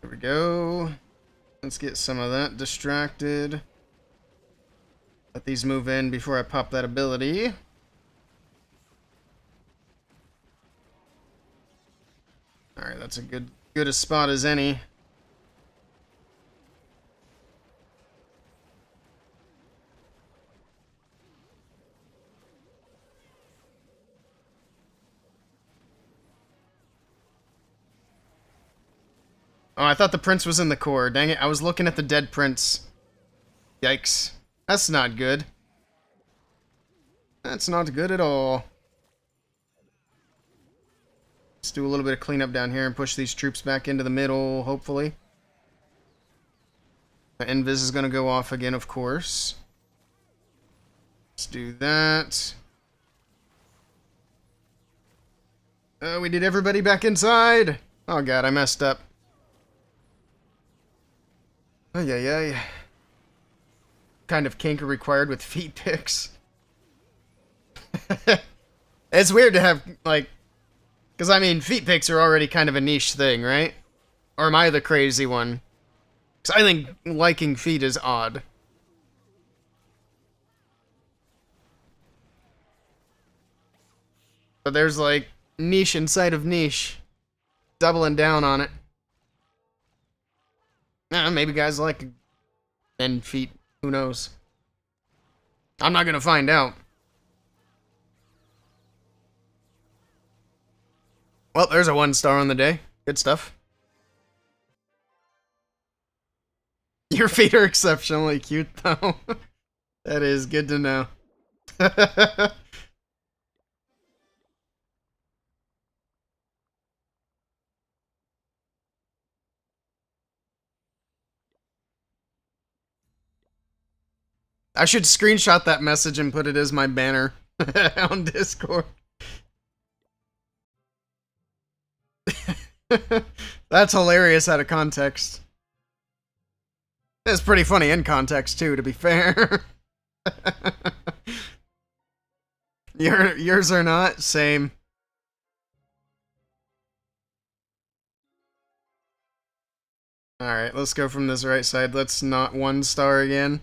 There we go. Let's get some of that distracted. Let these move in before I pop that ability. Alright, that's a good a spot as any. Oh, I thought the prince was in the core. Dang it, I was looking at the dead prince. Yikes. That's not good. That's not good at all. Let's do a little bit of cleanup down here and push these troops back into the middle, hopefully. The invis is going to go off again, of course. Let's do that. We did everybody back inside. Oh god, I messed up. Ay, ay, ay. Kind of kink are required with feet pics. It's weird to have, like, Because, I mean, feet pics are already kind of a niche thing, right? Or am I the crazy one? Because I think liking feet is odd. But there's, like, niche inside of niche. Doubling down on it. Maybe guys like men feet. Who knows? I'm not gonna find out. Well, there's a 1 star on the day. Good stuff. Your feet are exceptionally cute, though. That is good to know. I should screenshot that message and put it as my banner on Discord. That's hilarious out of context. It's pretty funny in context, too, to be fair. Yours are not? Same. Alright, let's go from this right side. Let's not 1 star again.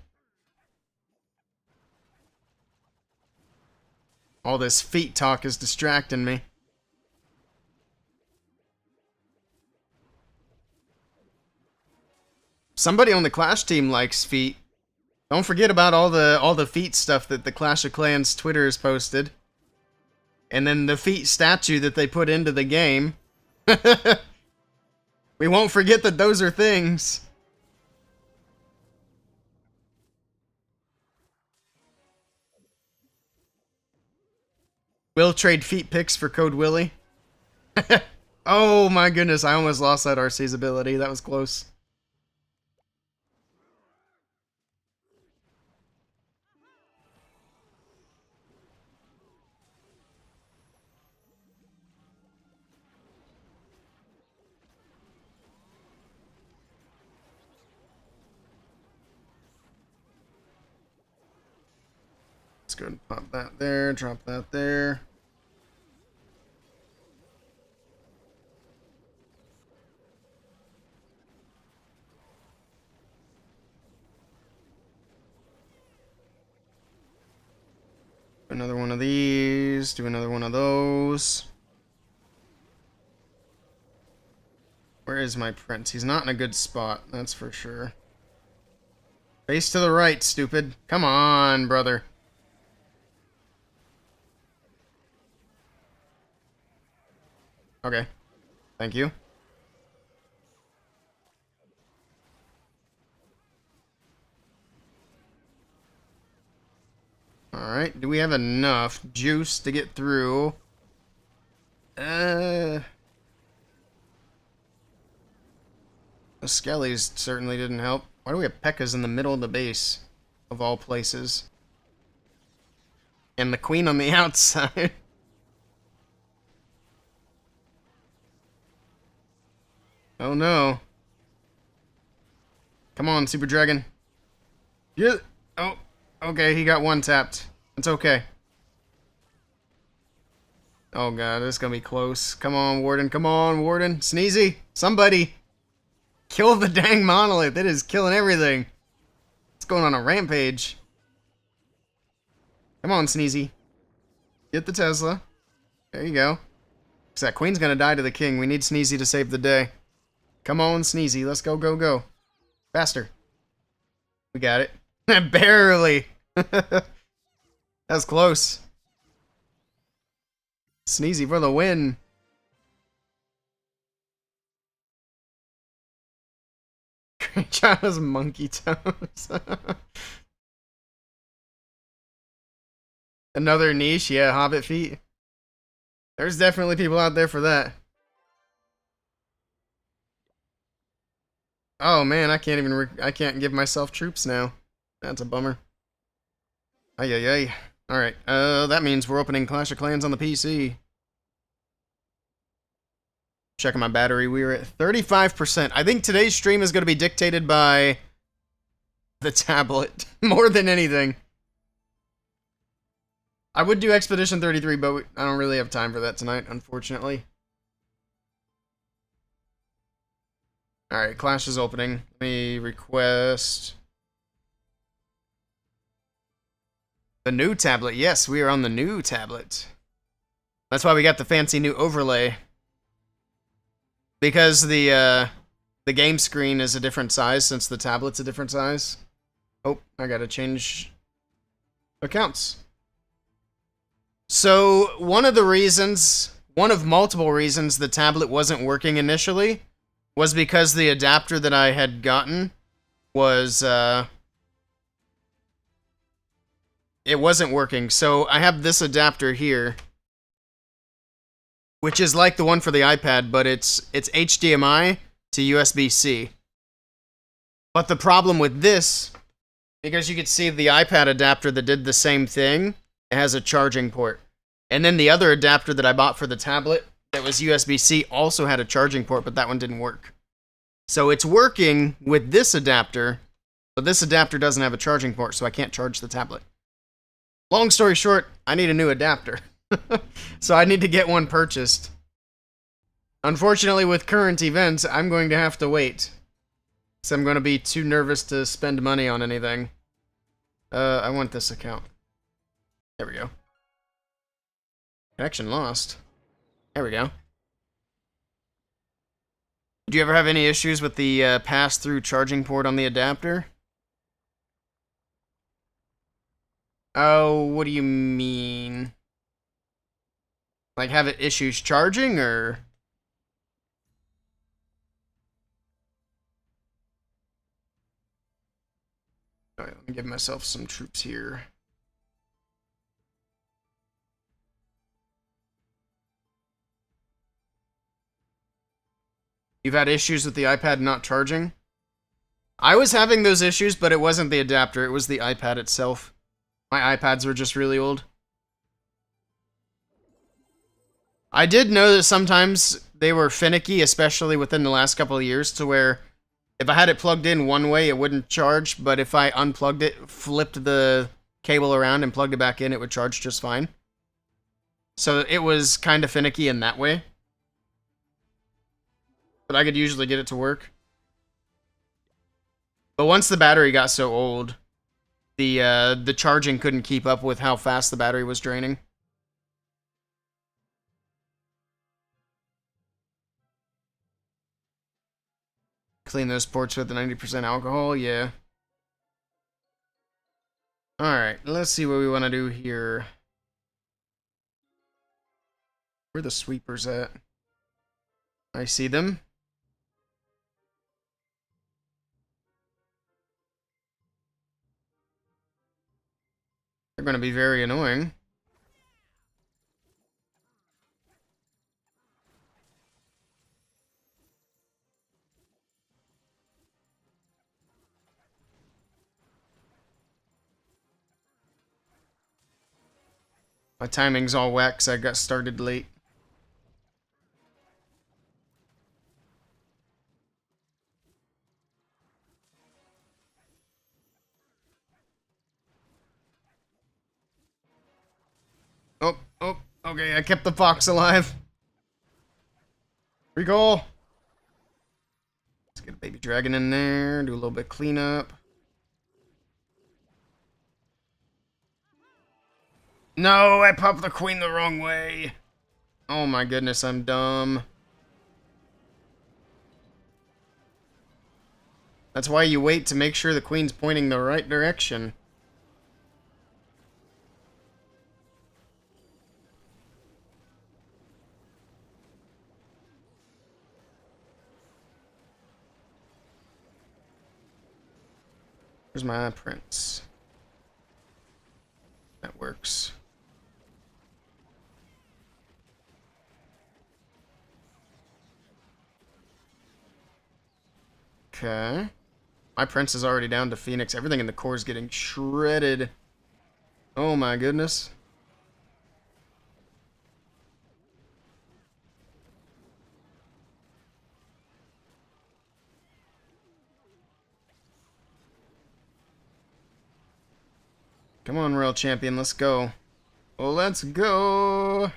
All this feet talk is distracting me. Somebody on the Clash team likes feet. Don't forget about all the feet stuff that the Clash of Clans Twitter has posted. And then the feet statue that they put into the game. We won't forget that those are things. We'll trade feet pics for code Willey. Oh my goodness, I almost lost that RC's ability. That was close. Let's go and pop that there, drop that there. Another one of these, do another one of those. Where is my prince? He's not in a good spot, that's for sure. Face to the right, stupid. Come on, brother. Okay. Thank you. Alright, do we have enough juice to get through? The Skellies certainly didn't help. Why do we have P.E.K.K.A.s in the middle of the base? Of all places. And the queen on the outside. Oh no. Come on, Super Dragon. Yeah. Oh, okay, he got 1 tapped. It's okay. Oh god, this is gonna be close. Come on, Warden. Come on, Warden. Sneezy. Somebody. Kill the dang monolith. It is killing everything. It's going on a rampage. Come on, Sneezy. Get the Tesla. There you go. Because that queen's gonna die to the king. We need Sneezy to save the day. Come on, Sneezy. Let's go, go, go. Faster. We got it. Barely. That's close. Sneezy for the win. China's monkey toes. Another niche, yeah, hobbit feet. There's definitely people out there for that. Oh man, I can't even I can't give myself troops now. That's a bummer. Ay ay ay. Alright, that means we're opening Clash of Clans on the PC. Checking my battery, we were at 35%. I think today's stream is going to be dictated by the tablet, more than anything. I would do Expedition 33, but I don't really have time for that tonight, unfortunately. Alright, Clash is opening. Let me request the new tablet. Yes, we are on the new tablet. That's why we got the fancy new overlay. Because the game screen is a different size since the tablet's a different size. Oh, I gotta change accounts. So, one of multiple reasons the tablet wasn't working initially was because the adapter that I had gotten was, it wasn't working. So, I have this adapter here, which is like the one for the iPad, but it's HDMI to USB-C. But the problem with this, because you could see the iPad adapter that did the same thing, it has a charging port. And then the other adapter that I bought for the tablet that was USB-C also had a charging port, but that one didn't work. So it's working with this adapter, but this adapter doesn't have a charging port, so I can't charge the tablet. Long story short, I need a new adapter. So I need to get one purchased. Unfortunately, with current events, I'm going to have to wait. So I'm going to be too nervous to spend money on anything. I want this account. There we go. Connection lost. There we go. Do you ever have any issues with the pass-through charging port on the adapter? Oh, what do you mean? Like, have it issues charging, or...? Alright, let me give myself some troops here. You've had issues with the iPad not charging? I was having those issues, but it wasn't the adapter, it was the iPad itself. My iPads were just really old. I did know that sometimes they were finicky, especially within the last couple of years, to where if I had it plugged in one way, it wouldn't charge, but if I unplugged it, flipped the cable around and plugged it back in, it would charge just fine. So it was kind of finicky in that way. But I could usually get it to work. But once the battery got so old, the charging couldn't keep up with how fast the battery was draining. Clean those ports with the 90% alcohol, yeah. Alright, let's see what we want to do here. Where are the sweepers at? I see them. They're going to be very annoying. My timing's all whack because I got started late. Oh, okay, I kept the fox alive. Recall. Let's get a baby dragon in there, do a little bit of cleanup. No, I popped the queen the wrong way. Oh my goodness, I'm dumb. That's why you wait to make sure the queen's pointing the right direction. Where's my prince? That works. Okay. My prince is already down to Phoenix. Everything in the core is getting shredded. Oh my goodness. Come on, Royal Champion, let's go. Well, let's go.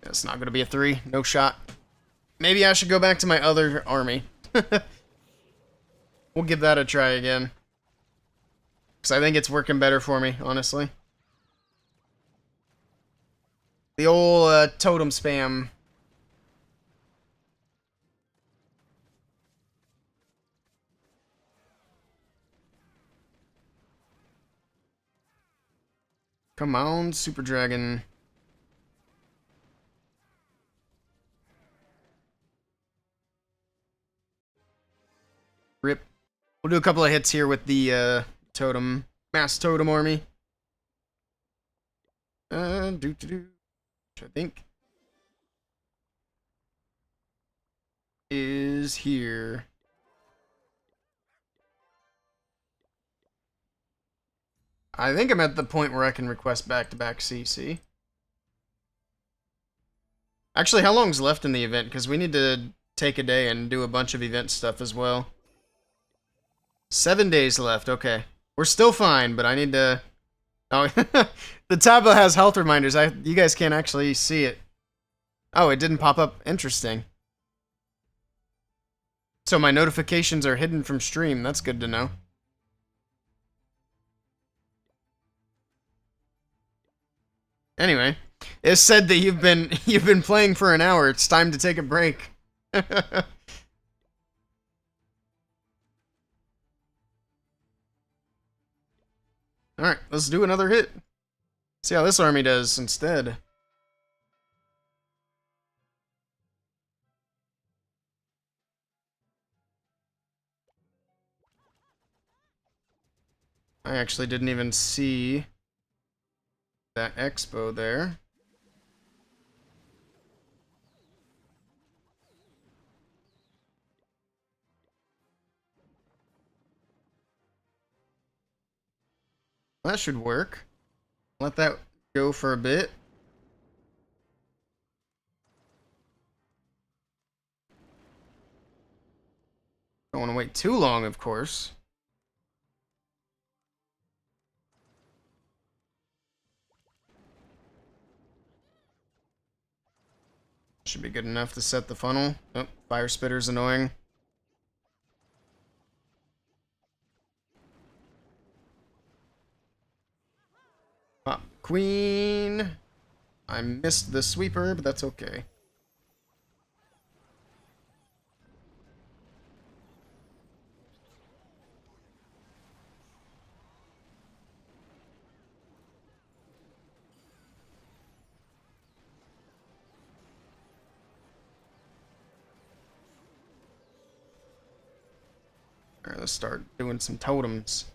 Yeah, That's not going to be a 3. No shot. Maybe I should go back to my other army. We'll give that a try again. Because I think it's working better for me, honestly. The old totem spam. Come on, Super Dragon. Rip. We'll do a couple of hits here with the totem, mass totem army. Which I think is here. I think I'm at the point where I can request back-to-back CC. Actually, how long's left in the event? Because we need to take a day and do a bunch of event stuff as well. 7 days left, okay. We're still fine, but I need to... Oh, the tablet has health reminders. You guys can't actually see it. Oh, it didn't pop up. Interesting. So my notifications are hidden from stream. That's good to know. Anyway, it said that you've been playing for an hour. It's time to take a break. Alright, let's do another hit. See how this army does instead. I actually didn't even see that expo there. That should work. Let that go for a bit. Don't want to wait too long, of course. Should be good enough to set the funnel. Oh, fire spitter's annoying. Pop queen. I missed the sweeper, but that's okay. Alright, let's start doing some totems.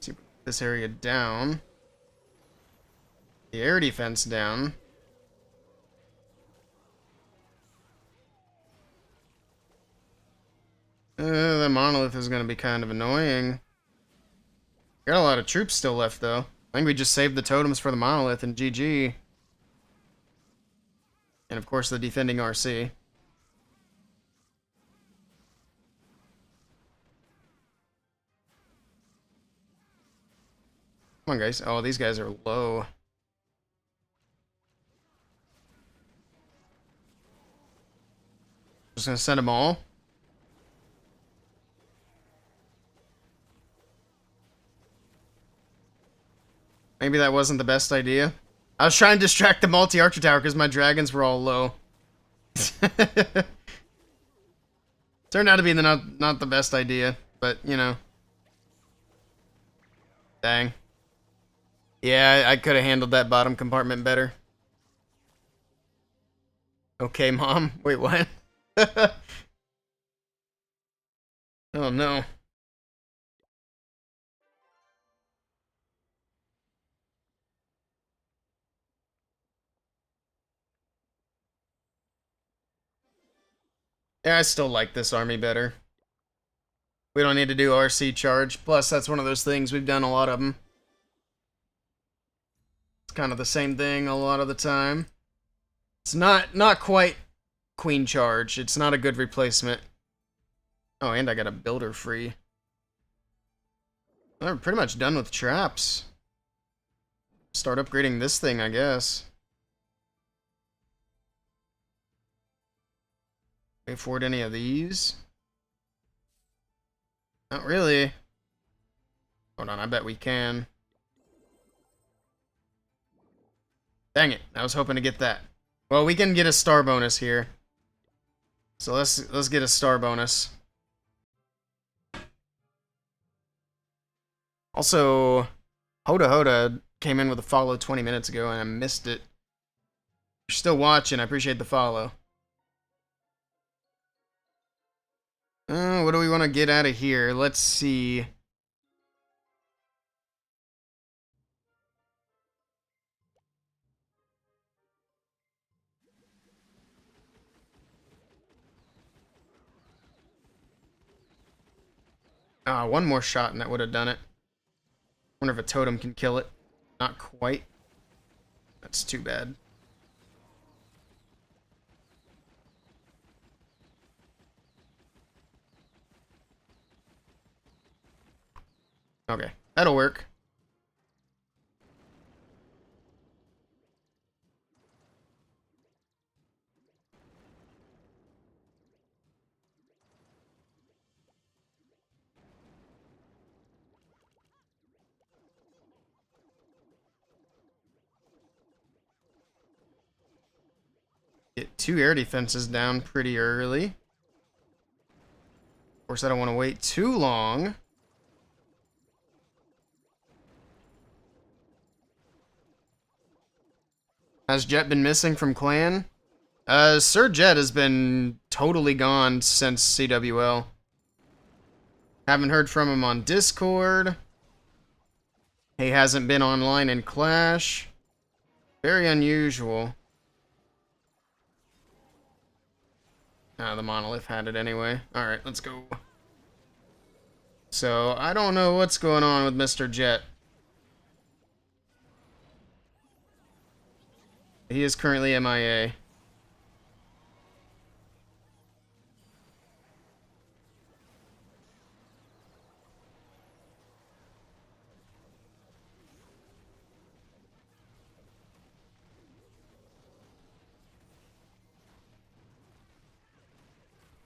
See, this area down. The air defense down. The monolith is going to be kind of annoying. Got a lot of troops still left, though. I think we just saved the totems for the monolith and GG. And of course the defending RC. Come on, guys. Oh, these guys are low. Just gonna send them all. Maybe that wasn't the best idea. I was trying to distract the multi-archer tower because my dragons were all low. Turned out to be not the best idea, but you know. Dang. Yeah, I could have handled that bottom compartment better. Okay, Mom. Wait, what? Oh, no. Yeah, I still like this army better. We don't need to do RC charge. Plus, that's one of those things, we've done a lot of them. It's kind of the same thing a lot of the time. It's not quite queen charge. It's not a good replacement. Oh, and I got a builder free. We're pretty much done with traps. Start upgrading this thing, I guess. Can we afford any of these? Not really. Hold on, I bet we can. Dang it, I was hoping to get that. Well, we can get a star bonus here. So let's get a star bonus. Also, Hoda Hoda came in with a follow 20 minutes ago and I missed it. If you're still watching, I appreciate the follow. What do we want to get out of here? Let's see. One more shot and that would have done it. Wonder if a totem can kill it. Not quite. That's too bad. Okay, that'll work. Get 2 air defenses down pretty early. Of course, I don't want to wait too long. Has Jet been missing from clan? Sir Jet has been totally gone since CWL. Haven't heard from him on Discord. He hasn't been online in Clash. Very unusual. The Monolith had it anyway. Alright, let's go. So, I don't know what's going on with Mr. Jet. He is currently MIA.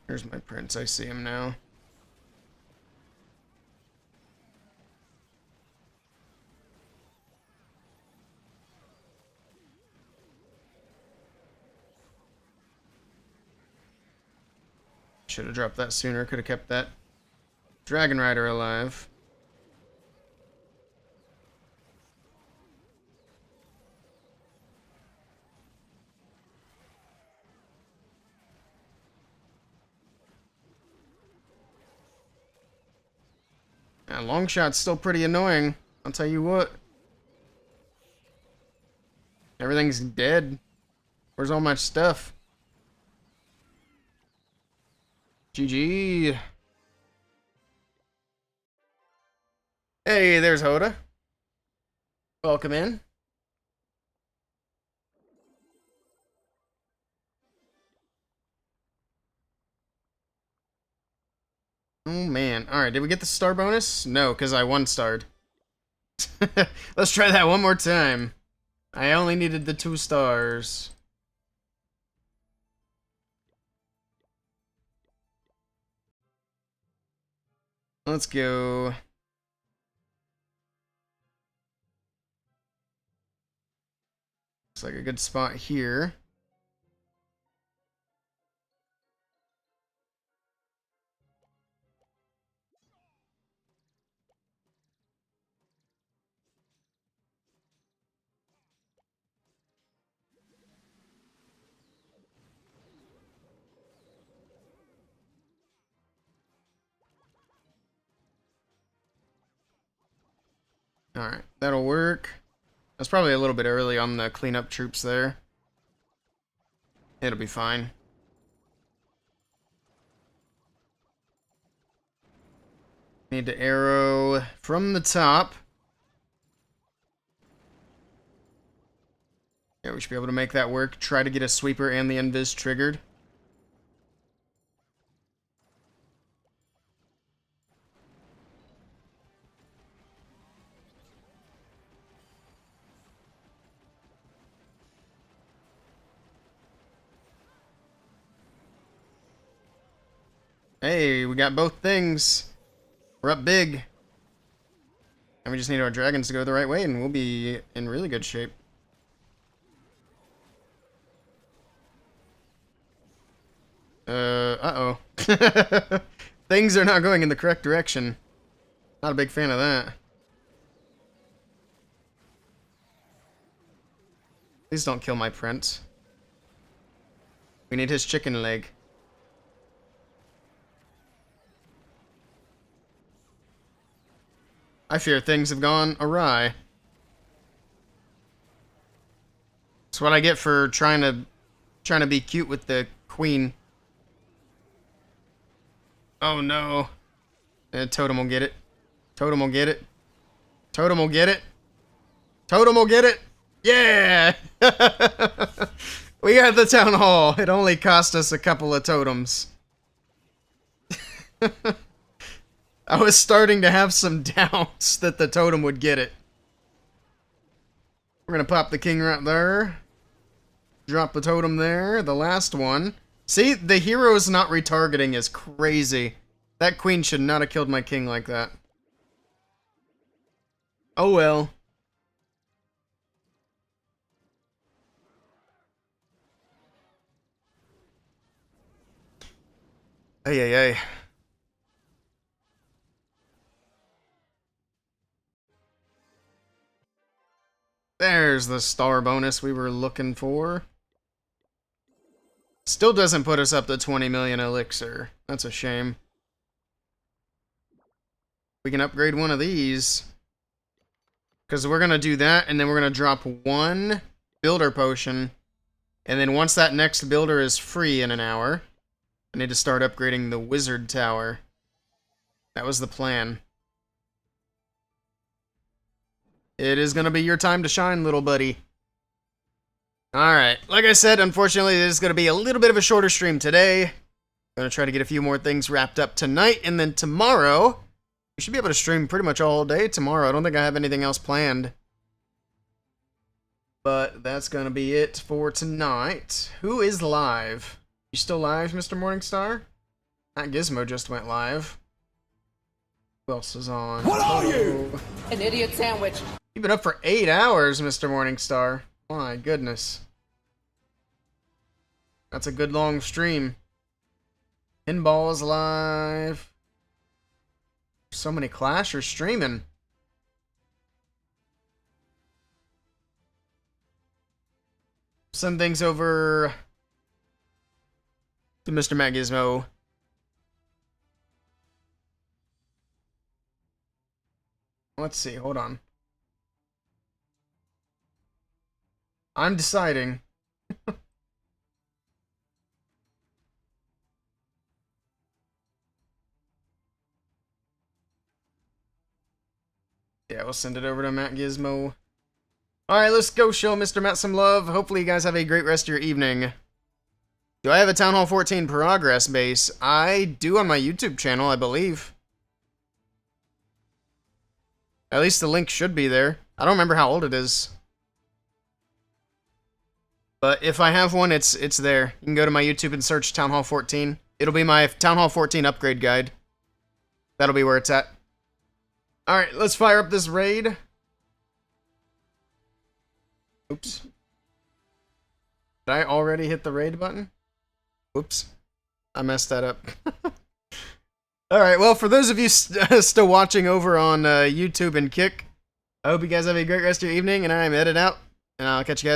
Here's my prince. I see him now. Should have dropped that sooner. Could have kept that Dragon Rider alive. Long shot's still pretty annoying. I'll tell you what. Everything's dead. Where's all my stuff? GG. Hey, there's Hoda. Welcome in. Oh man. Alright, did we get the star bonus? No, because I one-starred. Let's try that one more time. I only needed the 2 stars. Let's go. Looks like a good spot here. Alright, that'll work. That's probably a little bit early on the cleanup troops there. It'll be fine. Need to arrow from the top. Yeah, we should be able to make that work. Try to get a sweeper and the invis triggered. Hey, we got both things. We're up big. And we just need our dragons to go the right way, and we'll be in really good shape. Uh-oh. Things are not going in the correct direction. Not a big fan of that. Please don't kill my prince. We need his chicken leg. I fear things have gone awry. That's what I get for trying to be cute with the queen. Oh no. Totem will get it. Totem will get it. Totem will get it. Totem will get it. Yeah! We got the town hall. It only cost us a couple of totems. I was starting to have some doubts that the totem would get it. We're gonna pop the king right there. Drop the totem there. The last one. See, the hero's not retargeting is crazy. That queen should not have killed my king like that. Oh well. Ay, ay, ay. There's the star bonus we were looking for. Still doesn't put us up to 20 million elixir. That's a shame. We can upgrade one of these. Because we're going to do that, and then we're going to drop one builder potion. And then once that next builder is free in an hour, I need to start upgrading the wizard tower. That was the plan. It is going to be your time to shine, little buddy. Alright, like I said, unfortunately, this is going to be a little bit of a shorter stream today. I'm going to try to get a few more things wrapped up tonight, and then tomorrow, we should be able to stream pretty much all day tomorrow. I don't think I have anything else planned. But that's going to be it for tonight. Who is live? You still live, Mr. Morningstar? That Gizmo just went live. Who else is on? What are you? An idiot sandwich. You've been up for 8 hours, Mr. Morningstar. My goodness. That's a good long stream. Pinball is live. So many Clashers streaming. Send things over to Mr. Matt Gizmo. Let's see, hold on. I'm deciding. Yeah, we'll send it over to Matt Gizmo. Alright, let's go show Mr. Matt some love. Hopefully you guys have a great rest of your evening. Do I have a Town Hall 14 progress base? I do on my YouTube channel, I believe. At least the link should be there. I don't remember how old it is. But if I have one, it's there. You can go to my YouTube and search Town Hall 14. It'll be my Town Hall 14 upgrade guide. That'll be where it's at. Alright, let's fire up this raid. Oops. Did I already hit the raid button? Whoops. I messed that up. Alright, well, for those of you still watching over on YouTube and Kick, I hope you guys have a great rest of your evening, and I'm headed out, and I'll catch you guys.